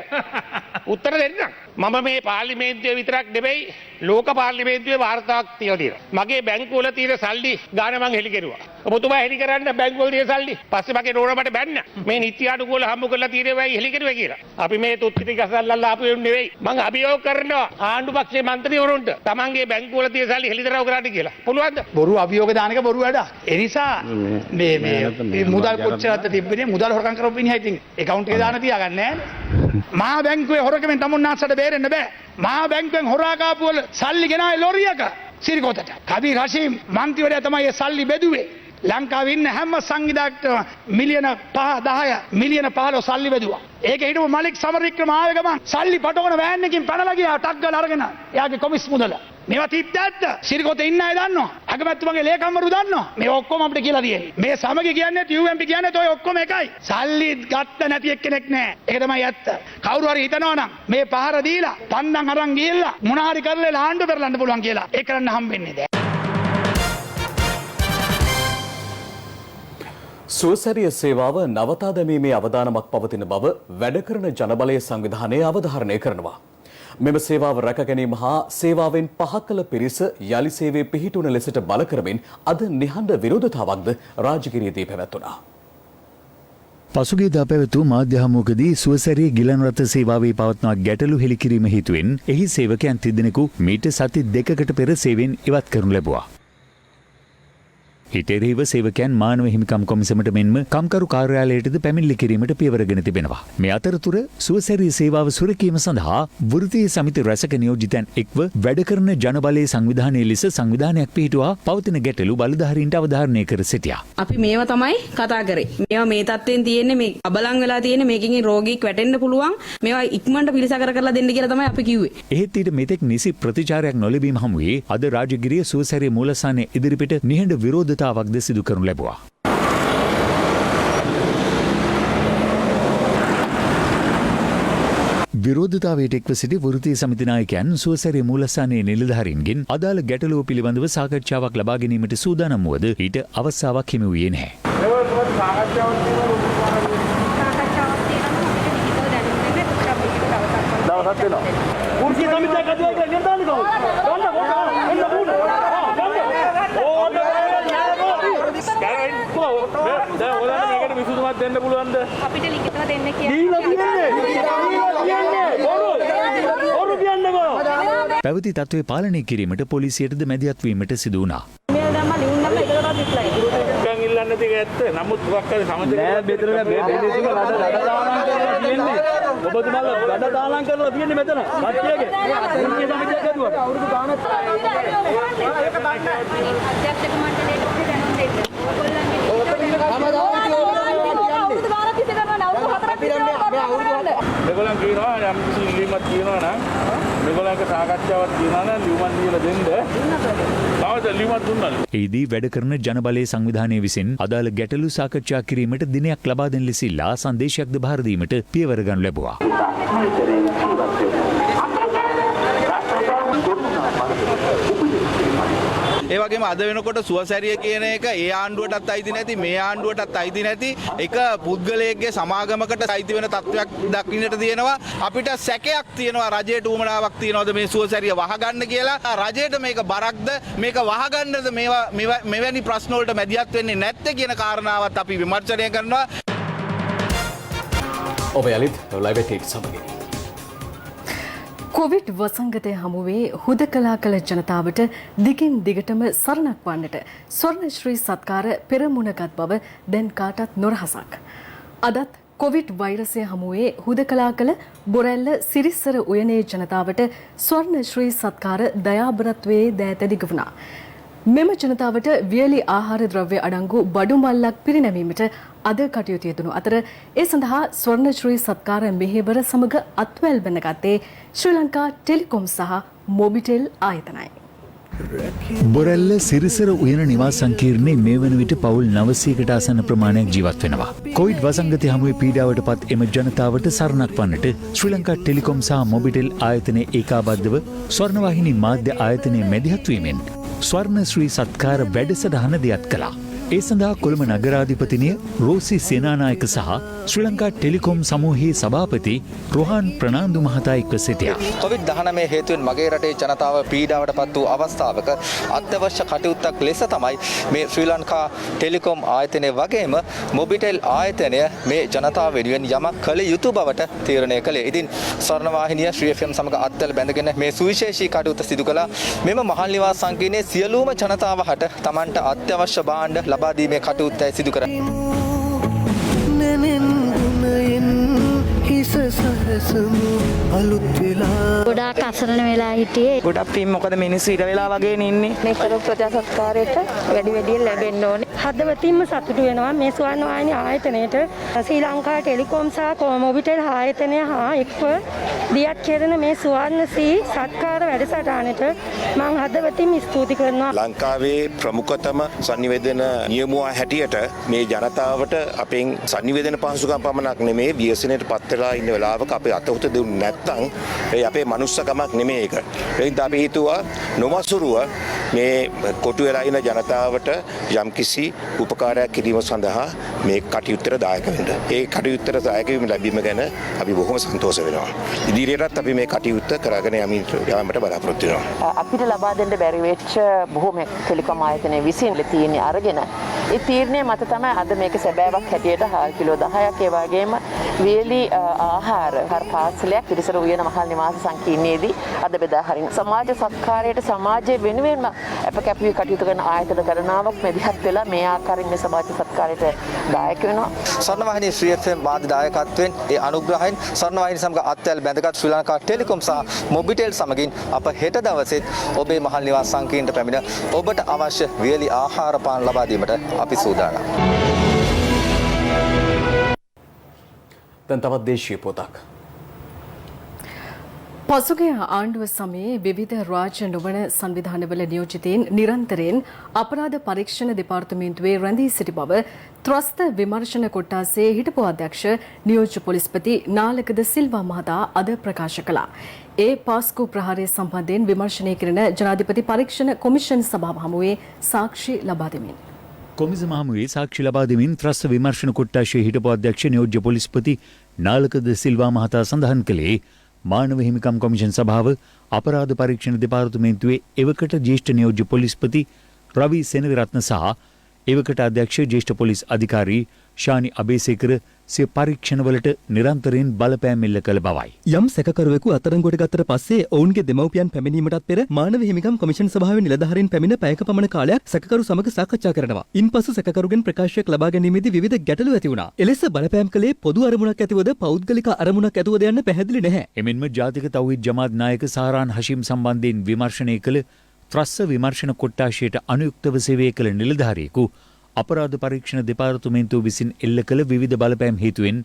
උත්තර දෙන්න. මම මේ පාර්ලිමේන්තුවේ විතරක් නෙවෙයි ලෝක පාර්ලිමේන්තුවේ වාර්තාවක් තියලා තියෙනවා. මගේ බැංකුවල තියෙන සල්ලි ගාන මම හෙලි කෙරුවා. ඔබතුමා හෙලි කරන්න බැංකුවල තියෙන සල්ලි. පස්සේ මගේ නෝනා මට බැන්න. මේ නිත්‍යානුකූල හම්බ කරලා තියෙනවා හෙලි කෙරුවා කියලා. අපි මේ තුත්ති ගසල්ලල්ලා ආපු නෙවෙයි. මම අභියෝග කරනවා ආණ්ඩු පක්ෂයේ මන්ත්‍රීවරුන්ට තමන්ගේ බැංකුවල තියෙන සල්ලි හෙලිදරව් කරන්න කියලා. පුළුවන්ද? බොරු අභියෝග දාන එක බොරු වැඩක්. ඒ නිසා මේ මුදල් කොච්චරද තිබ්බනේ මුදල් හොරකම් කරපු මිනිහා ඉතින් account එකේ දාන තියාගන්නේ නැහැ. මහා බැංකුවේ හොරකමෙන් තමුන්නාන්සට බේරෙන්න බෑ. මහා බැංකුවෙන් හොරා කාපු වල සල්ලි ගෙනාවේ ලොරියක සිරිකොතට. කබීර් හෂීම් මන්ත්‍රීවරයා තමයි ඒ සල්ලි බෙදුවේ. ලංකාවේ ඉන්න හැම සංවිධායකටම මිලියන 5 10 මිලියන 15 සල්ලි බෙදුවා. ඒක හිටපු මලික් සමරවික්‍රම ආවේ ගමන් සල්ලි පටවන වෑන් එකකින් පැනලා ගියා ටක් ගාලා අරගෙන. එයාගේ කොමිස් මුදල. මේවා තිත්තාත්ත සිරිකොතේ ඉන්න අය දන්නවා. අගමැතිතුමගේ ලේකම්වරු දන්නවා. මේ ඔක්කොම අපිට කියලා තියෙන්නේ. මේ සමගි කියන්නේ UMP කියන්නේ ඔය ඔක්කොම එකයි. සල්ලි ගත්ත නැති එක්කෙනෙක් නැහැ. ඒක තමයි ඇත්ත. කවුරු හරි හිතනවා නම් මේ පහර දීලා පන්දන් අරන් ගිහිල්ලා මොන හරි කරලා ආණ්ඩු කරලන්න පුළුවන් කියලා. ඒක කරන්න හම්බෙන්නේ නැහැ.
සුවසැරිය සේවාව නවතා දැමීමේ අවදානමක් පවතින බව වැඩ කරන ජනබලය සංවිධානය අවධාරණය කරනවා. මෙම සේවාව රැක ගැනීම හා සේවාවෙන් පහ කළ පිරිස යලි සේවයේ පිහිටුන ලෙසට බල කරමින් අද නිහඬ විරෝධතාවක්ද රාජගිරියේදී පැවැත්වුණා.
පසුගියදා පැවැතු මාධ්‍ය හමුවකදී සුවසැරිය ගිලන් රථ සේවාවේ පවත්නා ගැටලු හෙළිකිරීම හේතුවෙන් එහි සේවකයන් 3 දෙනෙකු මීට සති 2කට පෙර සේවයෙන් ඉවත් කරනු ලැබුවා. ඊට එරෙහිව සේවකයන් මානව හිමිකම් කොමිසමට මෙන්ම කම්කරු කාර්යාලයටද පැමිණිලි කිරීමට පියවරගෙන තිබෙනවා. මේ අතරතුර සුවසැරී සේවාව සුරකීම සඳහා වෘත්තීය සමිති රැසක නියෝජිතයන් එක්ව වැඩ කරන ජනබලයේ සංවිධානයේ ලෙස සංවිධානයක් පිහිටුවා පවතින ගැටලු බලධාරීන්ට අවධාරණය කර සිටියා.
අපි මේවා තමයි කතා කරේ. මේවා මේ තත්ත්වෙන් තියෙන්නේ මේ අබලන් වෙලා තියෙන්නේ මේකකින් රෝගීක් වැටෙන්න පුළුවන්. මේවා ඉක්මනට පිළිසකර කරලා දෙන්න කියලා තමයි අපි කිව්වේ.
එහෙත් ඊට මෙතෙක් නිසි ප්‍රතිචාරයක් නොලැබීම හමුවේ අද රාජගිරිය සුවසැරී මූලස්ථානයේ ඉදිරිපිට නිහඬ විරෝධතාවක්ද සිදු කරනු ලැබුවා. විරෝධතාවයට එක්ව සිටි වෘත්තීය සමිති නායකයන් සුවසැරී මූලස්ථානයේ නිලධාරීන්ගෙන් අදාළ ගැටලුව පිළිබඳව සාකච්ඡාවක් ලබා ගැනීමට සූදානම් වුවද ඊට අවස්ථාවක් හිමි වූයේ නැහැ.
දෙන්න පුළුවන්ද?
අපිට ලිඛිතව දෙන්න කියලා.
පැවති තත්ත්වය පාලනය කිරීමට පොලිසියටද මැදිහත් වීමට සිදු වුණා.
නිකන් ඉල්ලන්න තියෙක ඇත්ත. නමුත් මොකක් හරි සමජ නෑ මෙතන ඔබතුමාලා වැඩ දානම් කරලා තියෙන්නේ මෙතන. කට්ටියගේ. මේ සමිතියක් හදුවා. අවුරුදු ගානක් ඒක බන්න. අධ්‍යක්ෂක මණ්ඩලයට දැනුම් දෙන්න. මේගොල්ලන් කියනවා යම් කිසි ඉල්ලීමක් තියෙනවා නම් මේගොල්ලන්ගේ සාකච්ඡාවක් තියෙනවා නම් ලියුමක් දීලා දෙන්න. තාමත් ලියුමක් දුන්නා.
එහිදී වැඩ කරන ජනබලයේ සංවිධානය විසින් අදාළ ගැටලු සාකච්ඡා කිරීමට දිනයක් ලබා දෙන ලෙස ඉල්ලා සංදේශයක්ද බාර දීමට පියවර ගනු ලැබුවා.
ඒ වගේම අද වෙනකොට සුවසැරිය කියන එක ඒ ආණ්ඩුවටත් අයිති නැති මේ ආණ්ඩුවටත් අයිති නැති එක පුද්ගලයෙක්ගේ සමාගමකට අයිති වෙන තත්ත්වයක් දක්ින්නට තියෙනවා. අපිට සැකයක් තියෙනවා රජයට උවමනාවක් තියනවද මේ සුවසැරිය වහගන්න කියලා. රජයට මේක බරක්ද මේක වහගන්නද මෙවැනි ප්‍රශ්න වලට මැදිහත් වෙන්නේ නැත්තේ කියන කාරණාවත් අපි විමර්ශනය කරනවා.
ඔබ යලිත් ලයිව් එකේ සමගින්
කොවිඩ් වසංගතය හමුවේ හුදකලා කළ ජනතාවට දිගින් දිගටම සරණක් වන්නට ස්වර්ණශ්‍රී සත්කාර පෙරමුණගත් බව දැන් කාටත් නොරහසක්. අදත් කොවිඩ් වෛරසය හමුවේ හුදකලා කළ බොරැල්ල සිරිස්සර උයනේ ජනතාවට ස්වර්ණශ්‍රී සත්කාර දයාබරත්වයේ දෑත දිග වුණා. මෙම ජනතාවට වියලි ආහාර ද්‍රව්‍ය අඩංගු බඩු මල්ලක් පිරිනැමීමට අද කටයුතු යෙදුණු අතර ඒ සඳහා ස්වර්ණශ්‍රී සත්කාර මෙහෙවර සමග අත්වැල් බැඳ ගත්තේ ශ්‍රී ලංකා ටෙලිකොම් සහ මොබිටෙල් ආයතනයි.
බොරැල්ල සිරිසර උයන නිවාස සංකීර්ණයේ මේ වන විට පවුල් 900කට ආසන්න ප්‍රමාණයක් ජීවත් වෙනවා. කොවිඩ් වසංගතය හමුවේ පීඩාවට පත් එම ජනතාවට සරණක් වන්නට ශ්‍රී ලංකා ටෙලිකොම් සහ මොබිටෙල් ආයතනයේ ඒකාබද්ධව ස්වර්ණවාහිනී මාධ්‍ය ආයතනයේ මැදිහත් වීමෙන් ස්වර්ණ ශ්‍රී සත්කාර වැඩසටහන දියත් කළා. ඒ සඳහා කොළඹ නගරාධිපතිනිය රෝසි සේනානායක සහ ශ්‍රී ලංකා ටෙලිකොම් සමූහයේ සභාපති රොහාන් ප්‍රනාන්දු මහතා එක්ව සිටියා.
COVID-19 හේතුවෙන් මගේ රටේ ජනතාව පීඩාවට පත් වූ අවස්ථාවක අත්‍යවශ්‍ය කටයුත්තක් ලෙස තමයි මේ ශ්‍රී ලංකා ටෙලිකොම් ආයතනය වගේම මොබිටෙල් ආයතනය මේ ජනතාව වෙනුවෙන් යමක් කළ යුතු බවට තීරණය කළේ. ඉතින් ස්වර්ණවාහිනිය ශ්‍රී FM සමග අත්වැල් බැඳගෙන මේ සුවිශේෂී කටයුත්ත සිදු කළා. මෙම මහල් නිවාස සංකීර්ණයේ සියලුම ජනතාව හට තමන්ට අත්‍යවශ්‍ය භාණ්ඩ ලබා දීමේ කටයුත්තයි සිදු කරා.
ගොඩාක් අසරණ වෙලා හිටියේ.
ගොඩක් පින් මොකද මිනිස්සු ඊට වෙලා වගේ ඉන්නේ.
මේ කරු ප්‍රජා සත්කාරයට වැඩි වැඩියෙන් ලැබෙන්න ඕනේ. හදවතින්ම සතුටු වෙනවා මේ ස්වර්ණවාහිනී ආයතනයට ශ්‍රී ලංකා ටෙලිකොම් සහ මොබිටෙල් ආයතනය හා එක්ව දියත් කෙරෙන මේ ස්වර්ණ ශ්‍රී සත්කාර වැඩසටහනට මම හදවතින්ම ස්තුති කරනවා.
ලංකාවේ ප්‍රමුඛතම sannivedana නියමුවා හැටියට මේ ජනතාවට අපෙන් sannivedana පහසුකම් පමණක් නෙමේ ව්‍යසනයට පත් වෙලා ඉන්න වෙලාවක අපේ අත උත දෙන්නේ නැත්නම් ඒ අපේ මනුස්සකමක් නෙමේ ඒක. ඒ හින්දා අපි හිතුවා නොමසුරුව මේ කොටු වෙලා ඉන්න ජනතාවට යම්කිසි උපකාරයක් කිරීම සඳහා මේ කටයුත්තට දායක වෙන්න. ඒ කටයුත්තට දායක වීම ලැබීම ගැන අපි බොහොම සන්තෝෂ වෙනවා. ඉදිරියටත් අපි මේ කටයුත්ත කරගෙන යාමට බලාපොරොත්තු වෙනවා.
අපිට ලබා දෙන්න බැරි වෙච්ච බොහොම ටෙලිකොම් ආයතනයේ විසින් තියෙන අරගෙන
ඒ තීරණය මත තමයි අද මේක සැබෑවක් හැටියට හාල් කිලෝ 10ක් ඒ වගේම වේලි ආහාර හර පාර්සලයක් පිරිසර උයන මහල් නිවාස සංකීර්ණයේදී අද බෙදා හරින සමාජ සත්කාරයට සමාජයේ වෙනුවෙන්ම අප කැපවී කටයුතු කරන ආයතන ගණනාවක් මෙදිහත් වෙලා මේ ආකාරයෙන් මේ සමාජ සත්කාරයට දායක වෙනවා.
ස්වර්ණවාහිනී ශ්‍රී FM මාධ්‍ය දායකත්වයෙන් ඒ අනුග්‍රහයෙන් ස්වර්ණවාහිනී සමග අත්වැල් බැඳගත් ශ්‍රී ලංකා ටෙලිකොම් සහ මොබිටෙල් සමගින් අප හෙට දවසෙත් ඔබේ මහල් නිවාස සංකීර්ණයට පැමිණ ඔබට අවශ්‍ය වියලි ආහාර පාන ලබා දීමට අපි සූදානම්.
දැන් තවත් දේශීය පොතක්.
පසුගිය ආණ්ඩුව සමයේ විවිධ රාජ්‍ය නොවන සංවිධානවල නියෝජිතයින් නිරන්තරයෙන් අපරාධ පරීක්ෂණ දෙපාර්තමේන්තුවේ රැඳී සිටි බව ත්‍රස්ත විමර්ශන කොට්ටාසේ හිටපු අධ්‍යක්ෂ නියෝජ්‍ය පොලිස්පති නාලකද සිල්වා මහතා අද ප්‍රකාශ කළා. ඒ පාස්කු ප්‍රහාරය සම්බන්ධයෙන් විමර්ශනය කරන ජනාධිපති පරීක්ෂණ කොමිෂන් සභාව හමුවේ සාක්ෂි ලබා දෙමින්
කොමිසම හමුවේ සාක්ෂි ලබා දෙමින් ත්‍රස්ත විමර්ශන කොට්ටාසේ හිටපු අධ්‍යක්ෂ නියෝජ්‍ය පොලිස්පති නාලකද සිල්වා මහතා සඳහන් කළේ මානව හිමිකම් කොමිෂන් සභාව අපරාධ පරීක්ෂණ දෙපාර්තමේන්තුවේ එවකට ජ්‍යෙෂ්ඨ නියෝජ්‍ය පොලිස්පති රවි සෙනවිරත්න සහ එවකට අධ්‍යක්ෂ ජ්‍යෙෂ්ඨ පොලිස් අධිකාරී ශානි අබේසේකර සිය පරීක්ෂණවලට නිරන්තරයෙන් බලපෑම් එල්ල කළ බවයි.
යම් සැකකරුවෙකු අත්අඩංගුවට ගත්තට පස්සේ ඔවුන්ගේ දෙමව්පියන් පැමිණීමටත් පෙර මානව හිමිකම් කොමිෂන් සභාවේ නිලධාරීන් පැමිණ පැයක පමණ කාලයක් සැකකරු සමග සාකච්ඡා කරනවා. ඉන්පසු සැකකරුගෙන් ප්‍රකාශයක් ලබා ගැනීමේදී විවිධ ගැටලු ඇති වුණා. එලෙස බලපෑම් කළේ පොදු අරමුණක් ඇතිවද පෞද්ගලික අරමුණක් ඇතිවද යන්න පැහැදිලි නැහැ.
එමෙන්ම ජාතික තෞහිද් ජමාත් නායක සහරාන් හෂිම් සම්බන්ධයෙන් විමර්ශනය කළ ත්‍රස්ස විමර්ශන කොට්ටාශයට අනුයුක්තව සේවය කළ නිලධාරියෙකු අපරාධ පරීක්ෂණ දෙපාර්තමේන්තුව විසින් එල්ල කළ විවිධ බලපෑම් හේතුවෙන්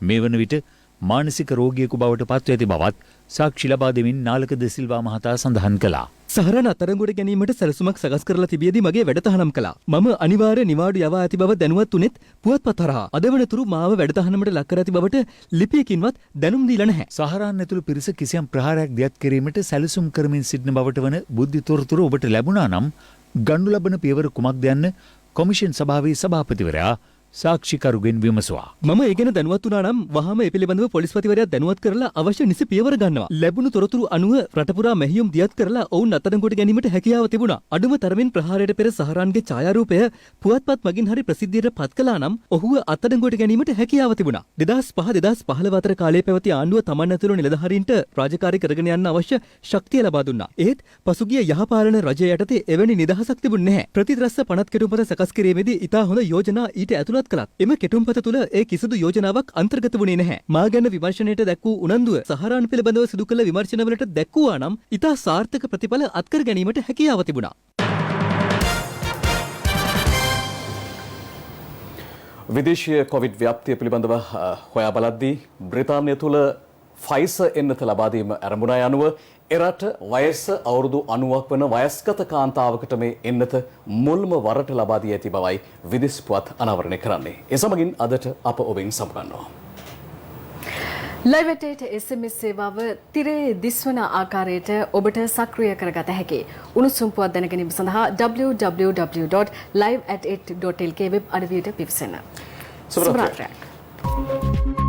මේ වන විට මානසික රෝගියෙකු බවට පත්ව ඇති බවත් සාක්ෂි ලබා දෙමින් නාලකද සිල්වා මහතා සඳහන් කළා.
සහරාන් අත්අඩංගුවට ගැනීමට සැලසුමක් සකස් කරලා තිබියදී මගේ වැඩතහනම් කළා. මම අනිවාර්ය නිවාඩු යවා ඇති බව දැනුවත් උනේත් පුවත්පත් හරහා. අද වනතුරු මාව වැඩතහනමට ලක් කර ඇති බවට ලිපියකින්වත් දැනුම් දීලා නැහැ.
සහරාන් ඇතුළු පිරිස කිසියම් ප්‍රහාරයක් දියත් කිරීමට සැලසුම් කරමින් සිටින බවට වන බුද්ධි තොරතුරු ඔබට ලැබුණා නම් ගනු ලබන පියවර කුමක්ද යන්න කොමිෂන් සභාවේ සභාපතිවරයා සාක්ෂිකරුගෙන් විමසුවා.
මම ඒ ගැන දැනුවත් වුණා නම් වහාම ඒ පිළිබඳව පොලිස්පතිවරයා දැනුවත් කරලා අවශ්‍ය නිසි පියවර ගන්නවා. ලැබුණු තොරතුරු අනුව රටපුරා මෙහියුම් දියත් කරලා ඔවුන් අත්අඩංගුවට ගැනීමට හැකියාව තිබුණා. අඩුම තරමින් ප්‍රහාරයට පෙර සහරාන්ගේ ඡායාරූපය පුවත්පත් මගින් හරි ප්‍රසිද්ධියට පත් කළා නම් ඔහුව අත්අඩංගුවට ගැනීමට හැකියාව තිබුණා. 2005-2015 අතර කාලයේ පැවති ආණ්ඩුව තමන් ඇතුළු නිලධාරීන්ට රාජකාරී කරගෙන යන්න අවශ්‍ය ශක්තිය ලබා දුන්නා. ඒත් පසුගිය යහපාලන රජය යටතේ එවැනි නිදහසක් තිබුණේ නැහැ. ප්‍රතිද්‍රස්ස පනත් කෙටුම්පත සකස් කිරීමේදී ඉතා හොඳ යෝජනා ඊට ඇතුළත් කළත් එම කෙටුම්පත තුළ ඒ කිසිදු යෝජනාවක් අන්තර්ගත වුණේ නැහැ. මා ගැන විමර්ශනයට දැක්වූ උනන්දුව සහරාන් පිළිබඳව සිදු කළ විමර්ශනවලට දැක්වුවා නම් ඉතා සාර්ථක ප්‍රතිඵල අත්කර ගැනීමට හැකියාව තිබුණා.
විදේශීය කොවිඩ් ව්‍යාප්තිය පිළිබඳව හොයා බලද්දී බ්‍රිතාන්‍ය තුළ ෆයිසර් එන්නත ලබා දීම ආරම්භුණා යනුව එරට වයස අවුරුදු 90ක් වන වයස්ගත කාන්තාවකට මේ එන්නත මුල්ම වරට ලබා දී ඇති බවයි විදේශ පුවත් අනාවරණය කරන්නේ. ඒ සමගින් අදට අප ඔබෙන් සමුගන්නවා.
ලයිව් එටේට SMS සේවාව තිරේ දිස්වන ආකාරයට ඔබට සක්‍රිය කරගත හැකි. උණුසුම් පුවත් දැන ගැනීම සඳහා www.live@8.lk වෙබ් අඩවියට පිවිසෙන්න. සුබ රාත්‍රියක්.